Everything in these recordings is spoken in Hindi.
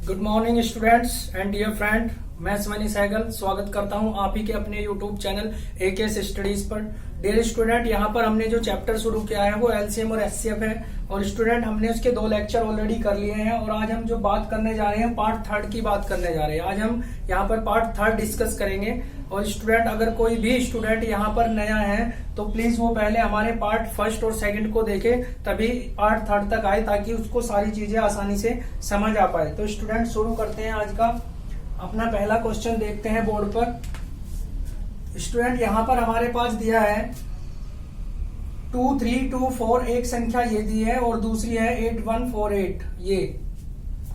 Good morning students and dear friend, मैं मनी सहगल स्वागत करता हूं आप ही के अपने यूट्यूब चैनल एकेएस स्टडीज पर। डियर स्टूडेंट, यहां पर हमने जो चैप्टर शुरू किया है वो एलसीएम और एचसीएफ है और स्टूडेंट हमने उसके 2 लेक्चर ऑलरेडी कर लिए हैं और आज हम जो बात करने जा रहे हैं पार्ट 3 की बात करने जा रहे हैं। आज हम यहां पर पार्ट 3 डिस्कस करेंगे और स्टूडेंट अगर कोई भी स्टूडेंट यहाँ पर नया है तो प्लीज वो पहले हमारे पार्ट 1 और 2 को देखे, तभी पार्ट 3 तक आए ताकि उसको सारी चीजें आसानी से समझ आ पाए। तो स्टूडेंट शुरू करते हैं आज का अपना पहला क्वेश्चन, देखते हैं बोर्ड पर। स्टूडेंट यहाँ पर हमारे पास दिया है 2, 3, 2, 4 एक संख्या ये दी है और दूसरी है 8, 1, 4, 8 ये।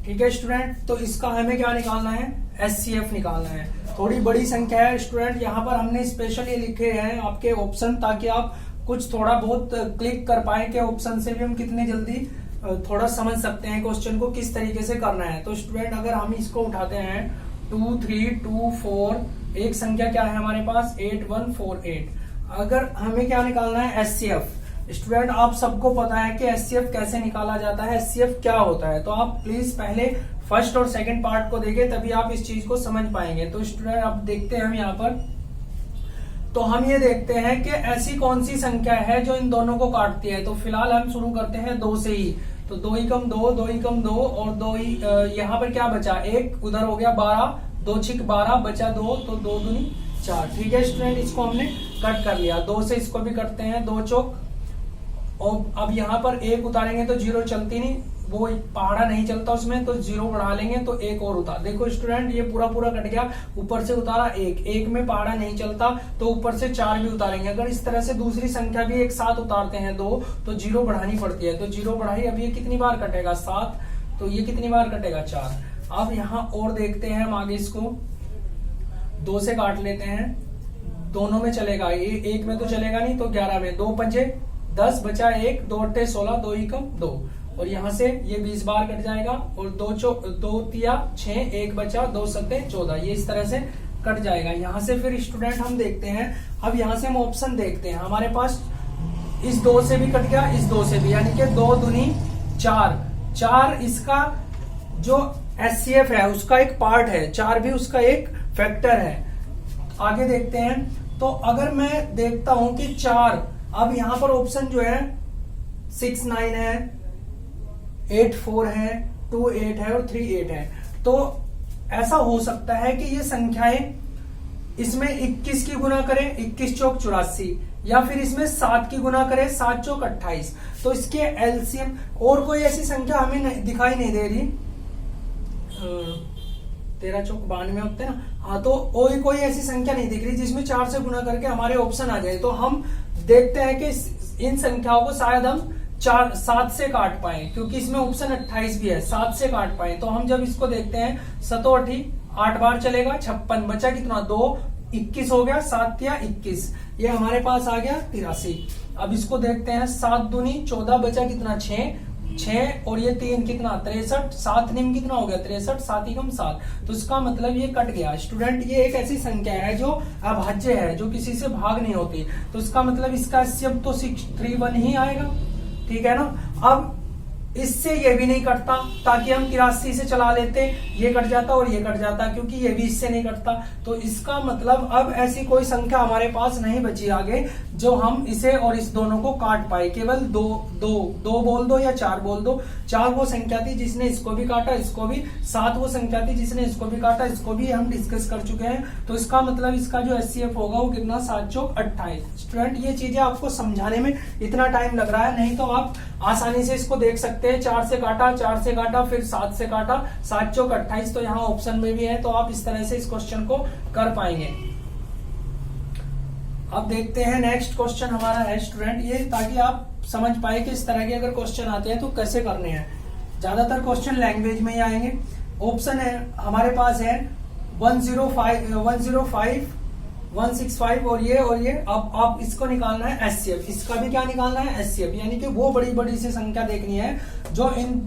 ठीक है स्टूडेंट, तो इसका हमें क्या निकालना है? एचसीएफ निकालना है। थोड़ी बड़ी संख्या है स्टूडेंट, यहाँ पर हमने स्पेशल ये लिखे हैं आपके ऑप्शन ताकि आप कुछ थोड़ा बहुत क्लिक कर पाए कि ऑप्शन से भी हम कितने जल्दी थोड़ा समझ सकते हैं क्वेश्चन को किस तरीके से करना है। तो स्टूडेंट अगर हम इसको उठाते हैं 2, 3, 2, 4 एक संख्या क्या है हमारे पास 8, 1, 4, 8। अगर हमें क्या निकालना है? एचसीएफ। स्टूडेंट आप सबको पता है कि एचसीएफ कैसे निकाला जाता है, एचसीएफ क्या होता है, तो आप प्लीज पहले 1 और 2 पार्ट को देखें तभी आप इस चीज को समझ पाएंगे। तो स्टूडेंट अब देखते हैं हम यहाँ पर, तो हम ये देखते हैं कि ऐसी कौन सी संख्या है जो इन दोनों को काटती है। तो फिलहाल हम शुरू करते हैं 2 से ही। तो 2 ही कम 2, 2 ही कम 2 और 2 ही यहाँ पर क्या बचा 1, उधर हो गया 12, 2 छिक 12 बचा 2, तो 2 दूनी 4। ठीक है स्टूडेंट, इसको हमने कट कर लिया। 2 से इसको भी करते हैं, 2 चौक, और अब यहाँ पर 1 उतारेंगे तो 0 चलती नहीं, वो पहाड़ा नहीं चलता उसमें, तो 0 बढ़ा लेंगे तो 1 और उतार। देखो स्टूडेंट ये पूरा कट गया, ऊपर से उतारा 1 में पहाड़ा नहीं चलता तो ऊपर से 4 भी उतारेंगे। अगर इस तरह से दूसरी संख्या भी एक साथ उतारते हैं 2 तो 0 बढ़ानी पड़ती है, तो 0 बढ़ाई। अब ये कितनी बार कटेगा 7, तो ये कितनी बार कटेगा 4। अब यहाँ और देखते हैं हम आगे, इसको 2 से काट लेते हैं, दोनों में चलेगा, ये 1 में तो चलेगा नहीं, तो 11 में 2 पंजे 10 बचा 1, 2 अट्ठे 16, 2 ही कम 2, और यहाँ से ये 20 बार कट जाएगा और 2 तिया 6, 1 बचा 2 सत्ते 14, ये इस तरह से कट जाएगा। यहाँ से फिर स्टूडेंट हम देखते हैं, अब यहाँ से हम ऑप्शन देखते हैं, हमारे पास इस 2 से भी कट गया, इस 2 से भी, यानी कि 2 दूनी 4 इसका जो एचसीएफ है उसका एक पार्ट है, 4 भी उसका एक फैक्टर है। आगे देखते हैं, तो अगर मैं देखता हूं कि 4, अब यहां पर ऑप्शन जो है 6, 9 है, 8, 4 है, 2, 8 है और 3, 8 है। तो ऐसा हो सकता है कि ये संख्याएं इसमें 21 की गुना करें, 21 चौक 84, या फिर इसमें 7 की गुना करें, 7 चौक 28। तो इसके एलसीएम और कोई ऐसी संख्या हमें दिखाई नहीं दे रही, 13 चौक 92 होते हैं ना, हाँ, तो कोई ऐसी संख्या नहीं दिख रही जिसमें 4 से गुना करके हमारे ऑप्शन आ जाए। तो हम देखते हैं कि इन संख्याओं को शायद हम 7 से काट पाए, क्योंकि इसमें ऑप्शन 28 भी है, 7 से काट पाए। तो हम जब इसको देखते हैं 7 8 बार चलेगा 56, बचा कितना 2, 21 हो गया, 7 तिया 21, ये हमारे पास आ गया 83। अब इसको देखते हैं 7 दूनी 14 बचा कितना 6 और ये 3 कितना 63, 7 निम कितना हो गया 63, 7 ही कम 7, तो इसका मतलब ये कट गया। स्टूडेंट ये एक ऐसी संख्या है जो अभाज्य है, जो किसी से भाग नहीं होती, तो इसका मतलब इसका एचसीएफ तो 631 ही आएगा। ठीक है ना। अब इससे ये भी नहीं कटता, ताकि हम 83 से चला लेते, ये कट जाता और ये कट जाता, क्योंकि ये भी इससे नहीं कटता। तो इसका मतलब अब ऐसी कोई संख्या हमारे पास नहीं बची आगे जो हम इसे और इस दोनों को काट पाए। केवल दो बोल दो या 4 बोल दो। 4 वो संख्या थी जिसने इसको भी काटा, इसको भी। 7 वो संख्या थी जिसने इसको भी काटा, इसको भी हम डिस्कस कर चुके हैं। तो इसका मतलब इसका जो एचसीएफ होगा वो कितना 7 चौक 28। स्टूडेंट ये चीजें आपको समझाने में इतना टाइम लग रहा है, नहीं तो आप आसानी से इसको देख सकते हैं। 4 से काटा फिर 7 से काटा, 7 चौक 28, तो यहाँ ऑप्शन में भी है, तो आप इस तरह से इस क्वेश्चन को कर पाएंगे। अब देखते हैं नेक्स्ट क्वेश्चन हमारा है स्टूडेंट ये, ताकि आप समझ पाए कि इस तरह के अगर क्वेश्चन आते हैं तो कैसे करने हैं। ज्यादातर क्वेश्चन लैंग्वेज में ही आएंगे। ऑप्शन है हमारे पास है 105, 165 और ये। अब आप इसको निकालना है एचसीएफ, इसका भी क्या निकालना है एचसीएफ, यानी कि वो बड़ी सी संख्या देखनी है जो इन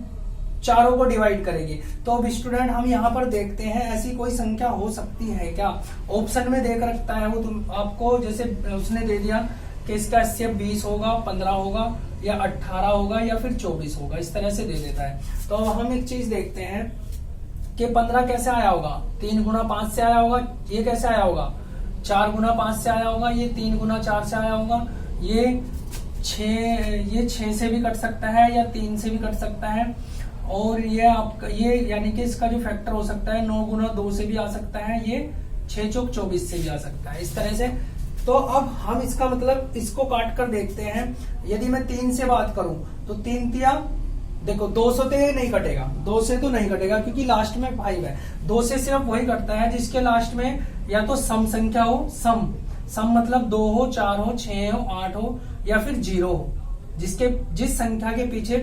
चारों को डिवाइड करेगी। तो अब स्टूडेंट हम यहाँ पर देखते हैं ऐसी कोई संख्या हो सकती है क्या। ऑप्शन में देख रखता है वो, तुम आपको जैसे उसने दे दिया कि इसका एचसीएफ 20 होगा, 15 होगा या 18 होगा या फिर 24 होगा, इस तरह से दे देता है। तो हम एक चीज देखते हैं कि 15 कैसे आया होगा, 3 गुना 5 से आया होगा। ये कैसे आया होगा, 4 गुना 5 से आया होगा। ये 3 गुना 4 से आया होगा। ये 6 से भी कट सकता है या 3 से भी कट सकता है। और ये आपका ये यानी कि इसका जो फैक्टर हो सकता है 9 गुना 2 से भी आ सकता है। ये 6 चौक 24 से भी आ सकता है, इस तरह से। तो अब हम इसका मतलब इसको काट कर देखते हैं। यदि मैं 3 से बात करूं तो 3 तिया देखो 2 से तो नहीं कटेगा, 2 से तो नहीं कटेगा क्योंकि लास्ट में 5 है। 2 से सिर्फ वही कटता है जिसके लास्ट में या तो सम संख्या हो, सम मतलब 2 हो, 4 हो, 6 हो, 8 हो या फिर 0 हो। जिस संख्या के पीछे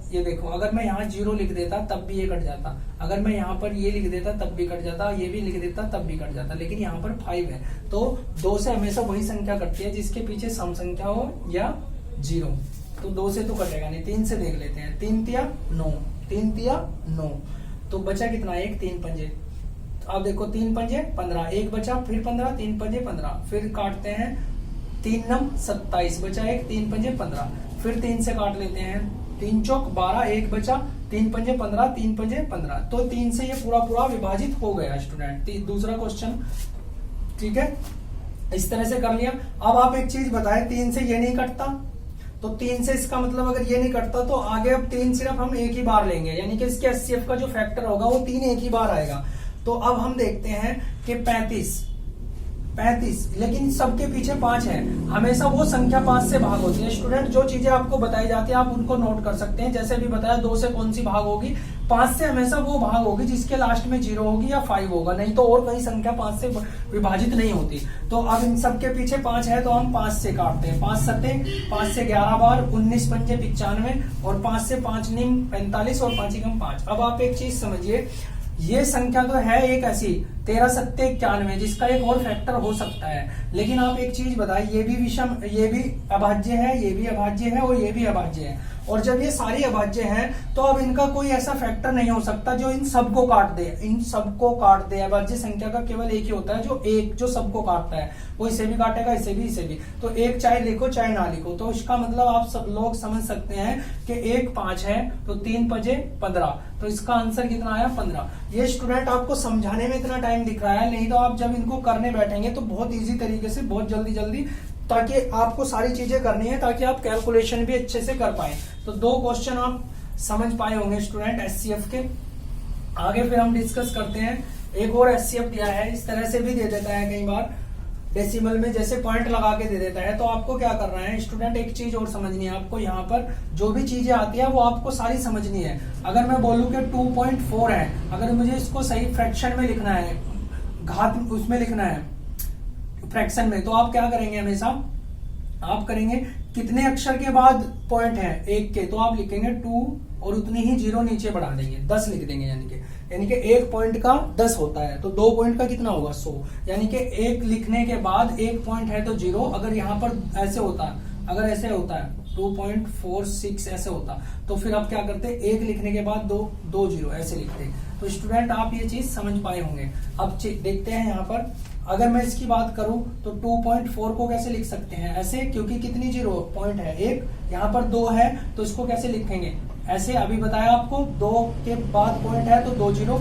ये देखो, अगर मैं यहाँ 0 लिख देता तब भी ये कट जाता, अगर मैं यहाँ पर ये लिख देता तब भी कट जाता, ये भी लिख देता तब भी कट जाता, लेकिन यहाँ पर 5 है। तो 2 से हमेशा वही संख्या कटती है जिसके पीछे सम संख्या हो या 0। तो 2 से तो कटेगा नहीं। 3 से देख लेते हैं। 3 तिया 9, 3 तिया 9, तो बचा कितना, 1, 3 पंजे। अब देखो 3 पंजे 15, 1 बचा, फिर 15, 3 पंजे 15, फिर काटते हैं। 3 नम 27 बचा, 1, 3 पंजे 15, फिर 3 से काट लेते हैं। 3 चौक 12, 1 बचा, 3 पंजे 15, 3 पंजे 15। तो 3 से ये पूरा विभाजित हो गया स्टूडेंट। दूसरा क्वेश्चन, ठीक है, इस तरह से कर लिया। अब आप एक चीज बताएं, 3 से ये नहीं कटता, तो 3 से इसका मतलब अगर ये नहीं कटता तो आगे अब 3 सिर्फ हम एक ही बार लेंगे, यानी कि इसके HCF का जो फैक्टर होगा वो 3 एक ही बार आएगा। तो अब हम देखते हैं कि 35, लेकिन सबके पीछे 5 है। हमेशा वो संख्या 5 से भाग होती है। स्टूडेंट जो चीजें आपको बताई जाती है आप उनको नोट कर सकते हैं। जैसे भी बताया, 2 से कौन सी भाग होगी, 5 से हमेशा वो भाग होगी जिसके लास्ट में 0 होगी या 5 होगा, नहीं तो और कहीं संख्या 5 से विभाजित नहीं होती। तो अब इन सबके पीछे 5 है तो हम 5 से काटते हैं। 5 सत्ते 5 से 11 बार, 19 पंजे 95 और 5 से 5 निम 45 और 5 एकम 5। अब आप एक चीज समझिए, ये संख्या तो है एक ऐसी 13 सत्ते 91 जिसका एक और फैक्टर हो सकता है, लेकिन आप एक चीज बताइए, ये भी विषम, ये भी अभाज्य है, ये भी अभाज्य है और ये भी अभाज्य है। और जब ये सारी अभाज्य हैं तो अब इनका कोई ऐसा फैक्टर नहीं हो सकता जो इन सबको काट दे। इन सबको काट दे। अभाज्य संख्या का केवल एक ही होता है जो सबको काटता है, वो इसे भी काटेगा, इसे भी, इसे भी। तो एक चाहे लिखो चाहे ना लिखो, तो इसका मतलब आप सब लोग समझ सकते हैं कि 1 5 है तो 3 पंजे 15, तो इसका आंसर कितना आया 15। ये स्टूडेंट आपको समझाने में इतना टाइम दिख रहा है, नहीं तो आप जब इनको करने बैठेंगे तो बहुत इजी तरीके से, बहुत जल्दी, ताकि आपको सारी चीजें करनी है ताकि आप कैलकुलेशन भी अच्छे से कर पाए। तो 2 क्वेश्चन आप समझ पाए होंगे स्टूडेंट HCF के। आगे फिर हम डिस्कस करते हैं। एक और HCF दिया है, इस तरह से भी दे देता है कई बार डेसिमल में, जैसे पॉइंट लगा के दे देता है। तो आपको क्या करना है स्टूडेंट, एक चीज और समझनी है आपको। यहाँ पर जो भी चीजें आती है वो आपको सारी समझनी है। अगर मैं बोलूं कि 2.4 है, अगर मुझे इसको सही फ्रैक्शन में लिखना है, घात उसमें लिखना है फ्रैक्शन में, तो आप क्या करेंगे, हमेशा आप करेंगे कितने अक्षर के बाद पॉइंट है 1 के, तो आप लिखेंगे 2 और उतनी ही 0 नीचे बढ़ा देंगे, 10 लिख देंगे। यानी कि 1 पॉइंट का 10 होता है, तो 2 पॉइंट का कितना होगा 100। यानी कि 1 लिखने के बाद 1 पॉइंट है तो 0। अगर यहाँ पर ऐसे होता, अगर ऐसे होता है 2.46 ऐसे होता, तो फिर आप क्या करते, 1 लिखने के बाद 2 0 ऐसे लिखते। तो स्टूडेंट आप ये चीज समझ पाए होंगे। अब देखते हैं यहाँ पर, अगर मैं इसकी बात करूं तो 2.4 को कैसे लिख सकते हैं, ऐसे, क्योंकि कितनी 0 पॉइंट है 1, यहाँ पर 2 है तो इसको कैसे लिखेंगे, ऐसे। अभी बताया आपको 2 के बाद पॉइंट है तो 2 0,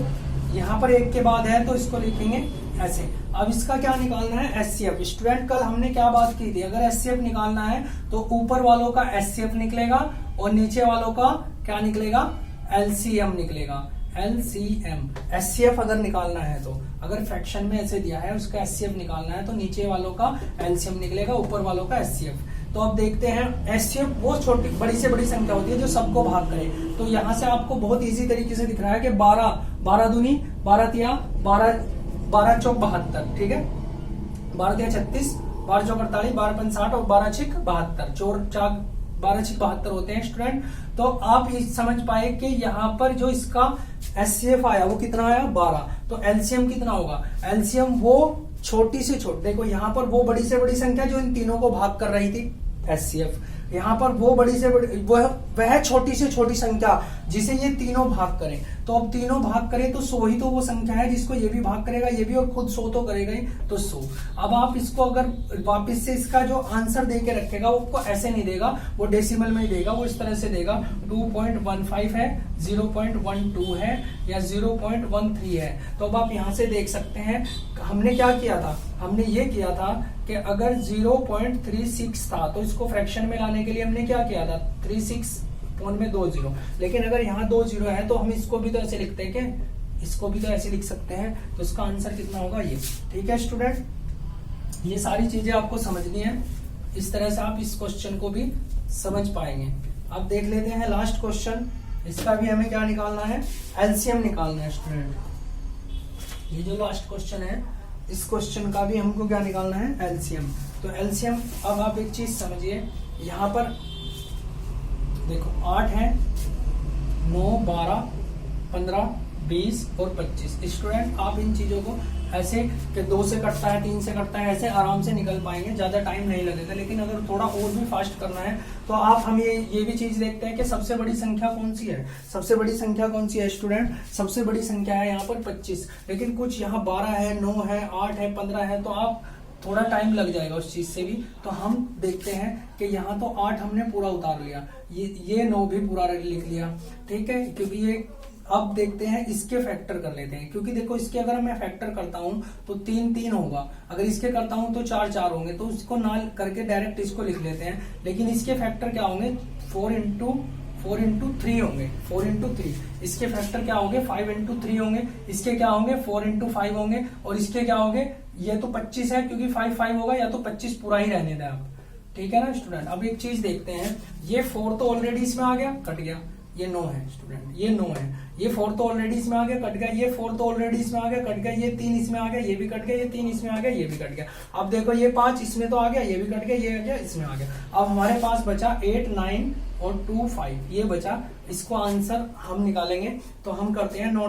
यहाँ पर 1 के बाद है तो इसको लिखेंगे ऐसे। अब इसका क्या निकालना है HCF। स्टूडेंट कल हमने क्या बात की थी, अगर HCF निकालना है तो ऊपर वालों का HCF निकलेगा और नीचे वालों का क्या निकलेगा, LCM निकलेगा। LCM HCF अगर निकालना है तो, अगर फ्रैक्शन में ऐसे दिया है उसका HCF निकालना है तो नीचे वालों का LCM निकलेगा, ऊपर वालों का HCF। तो अब देखते हैं HCF वो छोटी बड़ी से बड़ी संख्या होती है जो सबको भाग करे। तो यहाँ से आपको बहुत इजी तरीके से दिख रहा है कि 12 दूनी 12 तिया 12 चौक 72, ठीक है, 12 तिया 36, 12 चौक 48, 12 पंच 60 और 12 छिक 72, चोर चाक 12 छिक 72 होते हैं स्टूडेंट। तो आप ये समझ पाए कि यहाँ पर जो इसका HCF आया वो कितना आया 12, तो LCM कितना होगा, LCM वो छोटी से छोटी, देखो यहाँ पर वो बड़ी से बड़ी संख्या जो इन तीनों को भाग कर रही थी HCF, यहाँ पर वो बड़ी से बड़ी वह छोटी से छोटी संख्या जिसे ये तीनों भाग करें। तो अब तीनों भाग करें तो 100 ही तो वो संख्या है जिसको ये भी भाग करेगा, ये भी, और खुद 100 तो करेगा ही, तो 100। अब आप इसको अगर वापस से इसका जो आंसर दे के रखेगा वो आपको ऐसे नहीं देगा, वो डेसिमल में ही देगा, वो इस तरह से देगा 2.15 है, 0.12 है या 0.13 है। तो अब आप यहाँ से देख सकते हैं हमने क्या किया था, हमने ये किया था कि अगर 0.36 था तो इसको फ्रैक्शन में लाने के लिए हमने क्या किया था, 36 में 2 0। लेकिन अगर यहाँ 2 0 है तो हम इसको भी तो ऐसे लिखते हैं कि इसको भी तो ऐसे लिख सकते हैं, तो इसका आंसर कितना होगा ये। ठीक है स्टूडेंट, ये सारी चीजें आपको समझनी है, इस तरह से आप इस क्वेश्चन को भी समझ पाएंगे। अब देख लेते हैं लास्ट क्वेश्चन, इसका भी हमें क्या निकालना है, एलसीएम निकालना है स्टूडेंट। ये जो लास्ट क्वेश्चन है इस क्वेश्चन का भी हमको क्या निकालना है, एलसीएम। तो एलसीएम, अब आप एक चीज समझिए, यहाँ पर देखो 8 है, 9, 12, 15, 20 और 25। स्टूडेंट आप इन चीजों को ऐसे कि 2 से कटता है, 3 से कटता है, ऐसे आराम से निकल पाएंगे, ज्यादा टाइम नहीं लगेगा। लेकिन अगर थोड़ा और भी फास्ट करना है तो आप हम ये भी चीज देखते हैं कि सबसे बड़ी संख्या कौन सी है। सबसे बड़ी संख्या कौन सी है स्टूडेंट, सबसे बड़ी संख्या है यहाँ पर 25। लेकिन कुछ यहाँ 12 है, 9 है, 8 है, 15 है, तो आप थोड़ा टाइम लग जाएगा उस चीज से भी। तो हम देखते हैं कि यहाँ तो 8 हमने पूरा उतार लिया, ये 9 भी पूरा लिख लिया, ठीक है, क्योंकि ये। अब देखते हैं इसके फैक्टर कर लेते हैं, क्योंकि देखो इसके अगर मैं फैक्टर करता हूं तो 3 3 होगा, अगर इसके करता हूं तो 4 4 होंगे, तो इसको ना करके डायरेक्ट इसको लिख लेते हैं। लेकिन इसके फैक्टर क्या होंगे, 4 इंटू 3 होंगे, 4 इंटू 3। इसके फैक्टर क्या होंगे, 5 इंटू 3 होंगे। इसके क्या होंगे, 4 इंटू 5 होंगे। और इसके क्या होंगे, ये तो 25 है क्योंकि 5 5 होगा, या तो 25 पूरा ही रहने दें आप, ठीक है ना स्टूडेंट। अब एक चीज देखते हैं, ये 4 तो ऑलरेडी इसमें आ गया, कट गया, ये 9 है स्टूडेंट, ये 9 है, ये 4 तो ऑलरेडी इसमें आ गया, कट गया, ये 4 तो ऑलरेडी इसमें आ गया, कट गया, ये 3 इसमें आ गया, ये भी कट गया, ये 3 इसमें आ गया, ये भी कट गया। अब देखो ये 5 इसमें तो आ गया, ये भी कट गया, ये आ गया, इसमें आ गया। अब हमारे पास बचा 8 9 और 2 5, ये बचा। इसको आंसर हम निकालेंगे तो हम करते हैं 9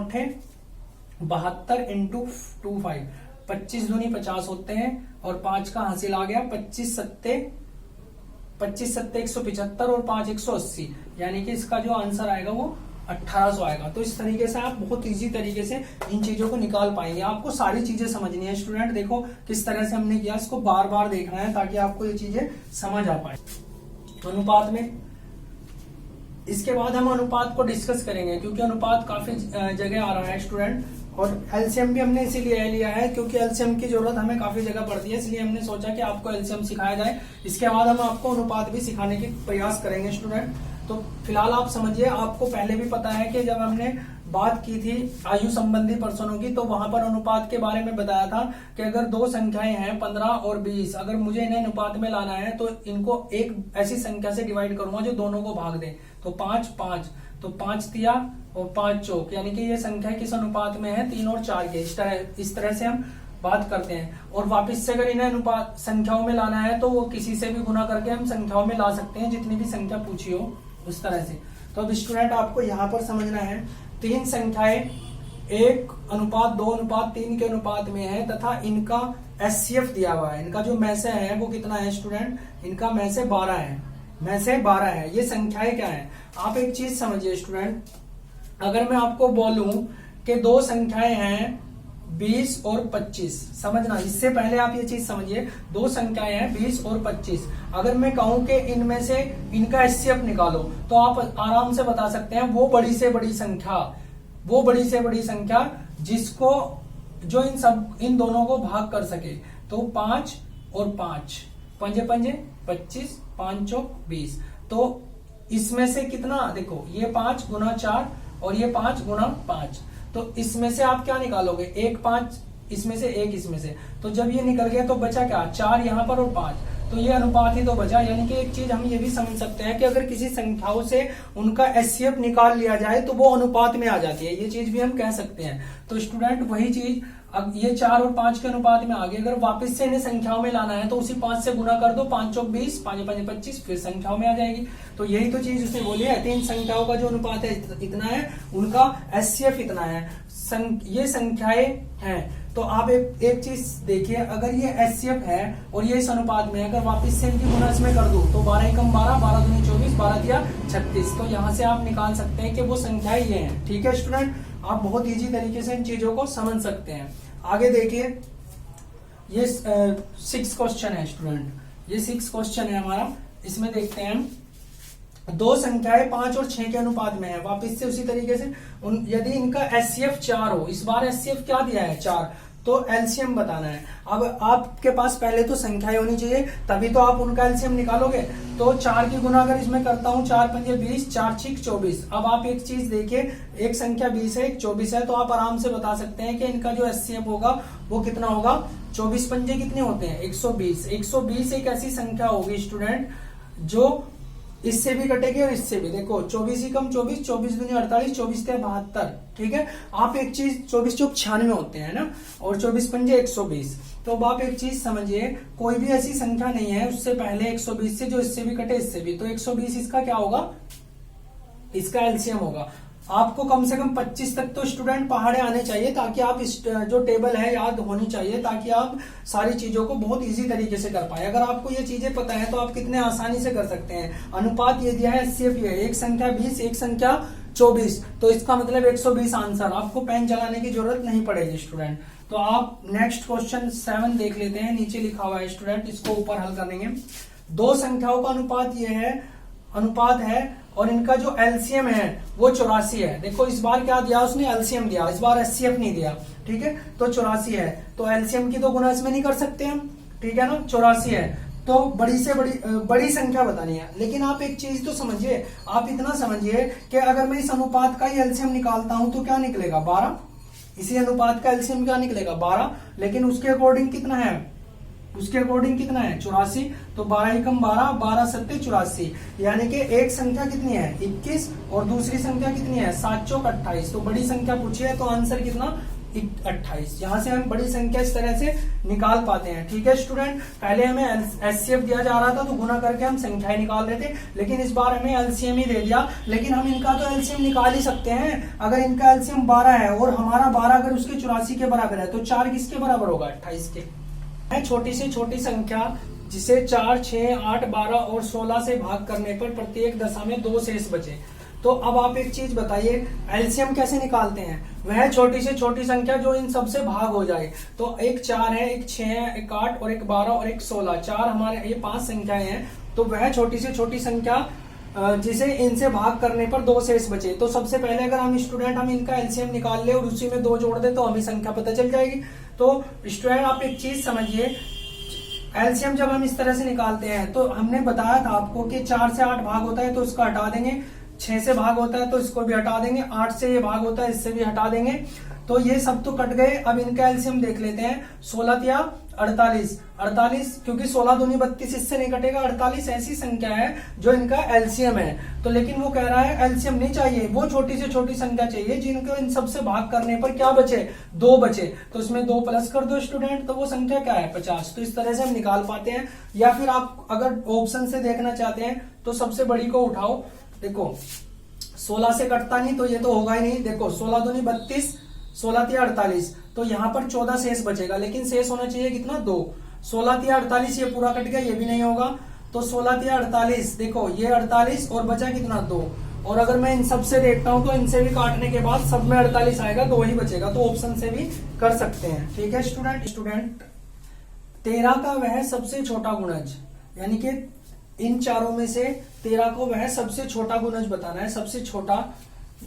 72 इंटू 2 5, 25 दूनी 50 होते हैं, और 5 का हासिल आ गया, 25 सत्ते 175 और 5 180, यानी कि इसका जो आंसर आएगा वो 1800 आएगा। तो इस तरीके से आप बहुत इजी तरीके से इन चीजों को निकाल पाएंगे। आपको सारी चीजें समझनी है स्टूडेंट, देखो किस तरह से हमने किया, इसको बार बार देखना है ताकि आपको ये चीजें समझ आ पाए। अनुपात में इसके बाद हम अनुपात को डिस्कस करेंगे, क्योंकि अनुपात काफी जगह आ रहा है स्टूडेंट, और एलसीएम भी हमने इसीलिए लिया है क्योंकि एलसीएम की जरूरत हमें काफी जगह पड़ती है, इसलिए हमने सोचा कि आपको एलसीएम सिखाया जाए। इसके बाद हम आपको अनुपात भी सिखाने के प्रयास करेंगे स्टूडेंट। तो फिलहाल आप समझिए, आपको पहले भी पता है कि जब हमने बात की थी आयु संबंधी पर्सनों की, तो वहां पर अनुपात के बारे में बताया था कि अगर दो संख्याएं हैं 15 और 20, अगर मुझे इन्हें अनुपात में लाना है तो इनको एक ऐसी संख्या से डिवाइड करूंगा जो दोनों को भाग दे। तो 5 5, तो 5 तिया और 5 चौक, यानी कि ये संख्या किस अनुपात में है, 3 और 4 के। इस तरह से हम बात करते हैं। और वापस से अगर इन्हें अनुपात संख्याओं में लाना है तो वो किसी से भी गुना करके हम संख्याओं में ला सकते हैं, जितनी भी संख्या पूछी हो उस तरह से। तो अब स्टूडेंट आपको यहाँ पर समझना है, 3 संख्याएं 1:2:3 के अनुपात में है तथा इनका एचसीएफ दिया हुआ है। इनका जो मैसे है वो कितना है स्टूडेंट, इनका मैसे 12 है, मैसे 12 है। ये संख्याएं क्या है, आप एक चीज समझिए स्टूडेंट, अगर मैं आपको बोलूं कि दो संख्याएं हैं 20 और 25, समझना, इससे पहले आप ये चीज समझिए, दो संख्याएं हैं 20 और 25। अगर मैं कहूं कि इनमें से इनका एचसीएफ निकालो, तो आप आराम से बता सकते हैं वो बड़ी से बड़ी संख्या, वो बड़ी से बड़ी संख्या जिसको जो इन दोनों को भाग कर सके। तो 5 और 5, 5 5 25, 5 चौक 20। तो इसमें से कितना, देखो ये 5 गुना 4 और ये 5 गुना 5, तो इसमें से आप क्या निकालोगे, 1 5 इसमें से, 1 इसमें से। तो जब ये निकल गया तो बचा क्या, 4 यहाँ पर और 5, तो ये अनुपात ही तो बचा। यानी कि एक चीज हम ये भी समझ सकते हैं कि अगर किसी संख्याओं से उनका एचसीएफ निकाल लिया जाए तो वो अनुपात में आ जाती है, ये चीज भी हम कह सकते हैं। तो स्टूडेंट वही चीज, अब ये 4 और 5 के अनुपात में आ गए, अगर वापस से इन्हें संख्याओं में लाना है तो उसी 5 से गुना कर दो, 5 चौक 20, 5 5 25, फिर संख्याओं में आ जाएगी। तो यही तो चीज उसने बोली है, 3 संख्याओं का जो अनुपात है इतना है, उनका एचसीएफ इतना है, ये संख्याएं हैं। तो तो आप एक चीज देखिए, अगर ये एचसीएफ है और ये इस अनुपात में, अगर वापस से इनकी गुना इसमें कर दूं तो 12 एकम 12, 12 दूनी 24, 12 दिया 36। तो यहाँ से आप निकाल सकते हैं कि वो संख्याएं ये हैं। ठीक है स्टूडेंट, आप बहुत इजी तरीके से इन चीजों को समझ सकते हैं। आगे देखिए, ये 6 क्वेश्चन है स्टूडेंट, ये 6 क्वेश्चन है हमारा। इसमें देखते हैं दो संख्याएं 5 और 6 के अनुपात में है। वापिस से उसी तरीके से यदि इनका एचसीएफ 4 हो, इस बार एचसीएफ क्या दिया है 4, तो एलसीएम बताना है। अब आपके पास पहले तो संख्याएं होनी चाहिए, तभी तो आप उनका एलसीएम निकालोगे। तो 4 की गुना अगर इसमें करता हूं, 4 पंजे 20, 4 6 24। अब आप एक चीज देखिए, एक संख्या 20 है, एक 24 है, तो आप आराम से बता सकते हैं कि इनका जो एचसीएफ होगा वो कितना होगा। 24 पंजे कितने होते हैं 120। 120 एक ऐसी संख्या होगी स्टूडेंट जो इससे भी कटेगी और इससे भी। देखो 24 ही कम 24, 24 दूनी 48, 24 थे 72। ठीक है, आप एक चीज 24 चौक 96 होते हैं ना, और 24 पंजे 120। तो अब आप एक चीज समझिए, कोई भी ऐसी संख्या नहीं है उससे पहले 120 से जो इससे भी कटे इससे भी, तो 120 इसका क्या होगा, इसका एलसीएम होगा। आपको कम से कम 25 तक तो स्टूडेंट पहाड़े आने चाहिए, ताकि आप इस जो टेबल है याद होनी चाहिए, ताकि आप सारी चीजों को बहुत इजी तरीके से कर पाए। अगर आपको ये चीजें पता है तो आप कितने आसानी से कर सकते हैं। अनुपात ये दिया है, एचसीएफ ये है, एक संख्या 20, एक संख्या 24, तो इसका मतलब 120 आंसर। आपको पेन चलाने की जरूरत नहीं पड़ेगी स्टूडेंट। तो आप नेक्स्ट क्वेश्चन 7 देख लेते हैं, नीचे लिखा हुआ है स्टूडेंट, इसको ऊपर हल करेंगे। दो संख्याओं का अनुपात है और इनका जो एलसीएम है वो 84 है। देखो इस बार क्या दिया उसने, एलसीएम दिया, इस बार एचसीएफ नहीं दिया। ठीक है, तो 84 है, तो एलसीएम की तो गुना इसमें नहीं कर सकते हम। ठीक है ना, 84 है, तो बड़ी से बड़ी संख्या बतानी है। लेकिन आप एक चीज तो समझिए, आप इतना समझिए कि अगर मैं इस अनुपात का ही एलसीएम निकालता हूं तो क्या निकलेगा 12। इसी अनुपात का एलसीएम क्या निकलेगा 12, लेकिन उसके अकॉर्डिंग कितना है, उसके अकॉर्डिंग कितना है 84। तो 12 एकम 12, 12 सत्ते 84, यानी कि एक संख्या कितनी है 21 और दूसरी संख्या कितनी है 7 चौक 28। तो बड़ी संख्या पूछी है तो आंसर कितना 28। यहां से हम बड़ी संख्या इस तरह से निकाल पाते हैं। ठीक है स्टूडेंट, पहले हमें एचसीएफ दिया जा रहा था तो गुना करके हम संख्याएं निकाल रहे थे, लेकिन इस बार हमें एलसीएम ही दे दिया। लेकिन हम इनका तो एलसीएम निकाल ही सकते हैं। अगर इनका एलसीएम 12 है और हमारा 12 अगर उसके 84 के बराबर है, तो 4 किसके बराबर होगा 28 के। छोटी से छोटी संख्या जिसे 4, 6, 8, 12 और 16 से भाग करने पर प्रत्येक दशा में 2 शेष बचे। तो अब आप एक चीज बताइए, एलसीएम कैसे निकालते हैं। वह छोटी से छोटी संख्या जो इन सब से भाग हो जाए। तो एक 4 है, एक 6 है, एक 8 और एक 12 और एक 16, 4 हमारे ये 5 संख्याएं हैं। तो वह छोटी से छोटी संख्या जिसे इनसे भाग करने पर 2 शेष बचे। तो सबसे पहले अगर हम स्टूडेंट हम इनका एलसीएम निकाल ले और उसी में 2 जोड़ दे तो हमें संख्या पता चल जाएगी। तो स्टूडेंट आप एक चीज समझिए, एलसीएम जब हम इस तरह से निकालते हैं तो हमने बताया था आपको कि 4 से 8 भाग होता है तो उसको हटा देंगे, 6 से भाग होता है तो इसको भी हटा देंगे, 8 से ये भाग होता है इससे भी हटा देंगे। तो ये सब तो कट गए। अब इनका एलसीएम देख लेते हैं, 16 या 48, क्योंकि 16 दूनी 32 इससे नहीं कटेगा। 48 ऐसी संख्या है जो इनका एलसीएम है। तो लेकिन वो कह रहा है एलसीएम नहीं चाहिए, वो छोटी से छोटी संख्या चाहिए जिनको इन सब से भाग करने पर क्या बचे 2 बचे। तो इसमें 2 प्लस कर दो स्टूडेंट, तो वो संख्या क्या है 50। तो इस तरह से हम निकाल पाते हैं। या फिर आप अगर ऑप्शन से देखना चाहते हैं तो सबसे बड़ी को उठाओ। देखो 16 से कटता नहीं तो ये तो होगा ही नहीं। देखो 16 दूनी 32, 16 या 48, तो यहाँ पर 14 शेष बचेगा, लेकिन शेष होना चाहिए कितना 2। 16 या 48 ये पूरा कट गया, ये भी नहीं होगा। तो 16 या 48, देखो ये 48 और बचा कितना 2। और अगर मैं इन सब से देखता हूं तो इनसे भी काटने के बाद सब में 48 आएगा, 2 ही बचेगा। तो ऑप्शन से भी कर सकते हैं। ठीक है स्टूडेंट 13 का वह सबसे छोटा गुणज, यानी कि इन चारों में से 13 को वह सबसे छोटा गुणज बताना है, सबसे छोटा,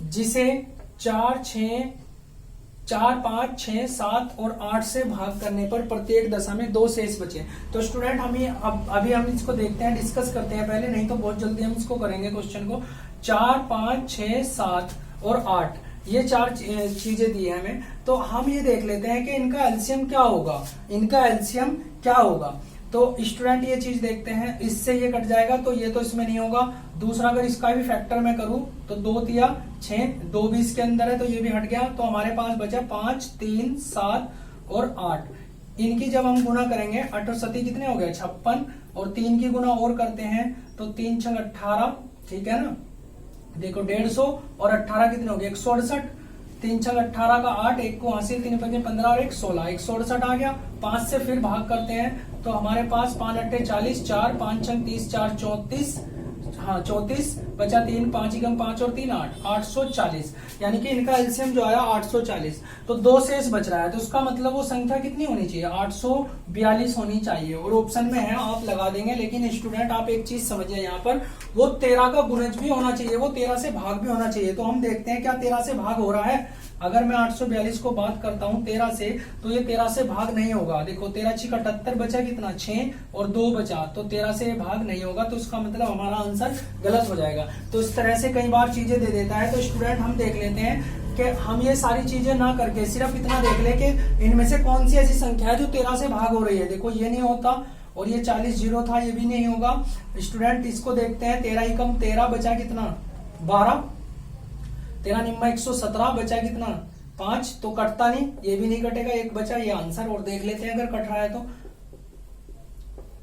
जिसे 4, 5, 6, 7 और 8 से भाग करने पर प्रत्येक दशा में 2 शेष बचे। तो स्टूडेंट अभी हम इसको देखते हैं, डिस्कस करते हैं पहले, नहीं तो बहुत जल्दी हम इसको करेंगे क्वेश्चन को। 4, 5, 6, 7 और 8 ये 4 चीजें दी है हमें। तो हम ये देख लेते हैं कि इनका एलसीएम क्या होगा, इनका एलसीएम क्या होगा। तो स्टूडेंट ये चीज देखते हैं, इससे ये कट जाएगा तो ये तो इसमें नहीं होगा। दूसरा अगर इसका भी फैक्टर मैं करूं तो 2 तिया 6, 2 भी इसके अंदर है तो ये भी हट गया। तो हमारे पास बचा 5, 3, 7 और 8। इनकी जब हम गुना करेंगे 8 सती कितने हो गए 56, और 3 की गुना और करते हैं तो 3 छंग 18, ठीक है ना। देखो 150 और 18 कितने हो गए 168। 3 6 18 का 8, एक को हासिल 3 5 15 और 1 16, 168 आ गया। 5 से फिर भाग करते हैं तो हमारे पास 5 8 40, 4 5 6 30, 4 34, हाँ 34, बचा 3, 5 एकम 5 और 3 8, 840, यानी कि इनका एलसीएम जो आया 840। तो 2 शेष बच रहा है, तो उसका मतलब वो संख्या कितनी होनी चाहिए, 842 होनी चाहिए। और ऑप्शन में है आप लगा देंगे, लेकिन स्टूडेंट आप एक चीज समझिए, यहाँ पर वो 13 का गुणज भी होना चाहिए, वो 13 से भाग भी होना चाहिए। तो हम देखते हैं क्या 13 से भाग हो रहा है। अगर मैं 842 को बात करता हूं 13 से, तो ये 13 से भाग नहीं होगा। देखो 13 6 78, बचा कितना 6 और 2 बचा, तो 13 से भाग नहीं होगा, तो उसका मतलब हमारा आंसर गलत हो जाएगा। तो इस तरह से कई बार चीजें दे देता है। तो स्टूडेंट हम देख लेते हैं कि हम ये सारी चीजें ना करके सिर्फ इतना देख ले कि इनमें से कौन सी ऐसी संख्या है जो 13 से भाग हो रही है। देखो ये नहीं होता, और ये 40 0 था, ये भी नहीं होगा। स्टूडेंट इसको देखते हैं, 13 एकम 13, बचा कितना 12, 13 निम्मा 117, बचा कितना 5, तो कटता नहीं, ये भी नहीं कटेगा, एक बचा, ये आंसर। और देख लेते हैं अगर कट रहा है तो।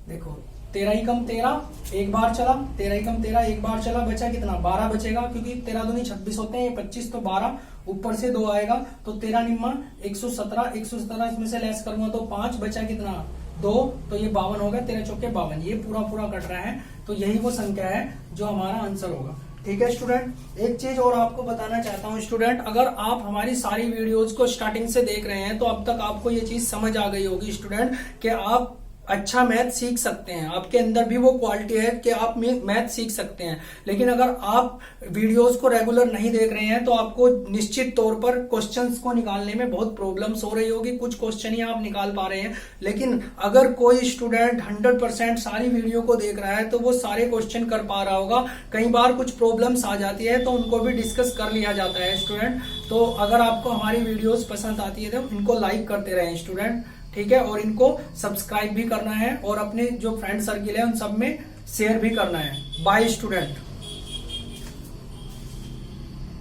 देखो 13 एकम 13 एक बार चला, 13 एकम 13 एक बार चला, बचा कितना 12 बचेगा, क्योंकि 13 दूनी 26 होते हैं, ये 25, तो 12 ऊपर से 2 आएगा, तो 13 निम्मा 117, 117 इसमें से लेस करूंगा तो 5, बचा कितना 2, तो ये 52 होगा, 13 चौके 52, ये पूरा पूरा कट रहा है। तो यही वो संख्या है जो हमारा आंसर होगा। ठीक है स्टूडेंट, एक चीज और आपको बताना चाहता हूँ स्टूडेंट, अगर आप हमारी सारी वीडियोस को स्टार्टिंग से देख रहे हैं तो अब तक आपको ये चीज समझ आ गई होगी स्टूडेंट कि आप अच्छा मैथ सीख सकते हैं, आपके अंदर भी वो क्वालिटी है कि आप मैथ सीख सकते हैं। लेकिन अगर आप वीडियोस को रेगुलर नहीं देख रहे हैं तो आपको निश्चित तौर पर क्वेश्चंस को निकालने में बहुत प्रॉब्लम्स हो रही होगी। कुछ क्वेश्चन ही आप निकाल पा रहे हैं, लेकिन अगर कोई स्टूडेंट 100% सारी वीडियो को देख रहा है तो वो सारे क्वेश्चन कर पा रहा होगा। कई बार कुछ प्रॉब्लम्स आ जाती है तो उनको भी डिस्कस कर लिया जाता है स्टूडेंट। तो अगर आपको हमारी वीडियोस पसंद आती है तो इनको लाइक करते रहें स्टूडेंट, ठीक है, और इनको सब्सक्राइब भी करना है और अपने जो फ्रेंड सर्किल है उन सब में शेयर भी करना है। Bye student.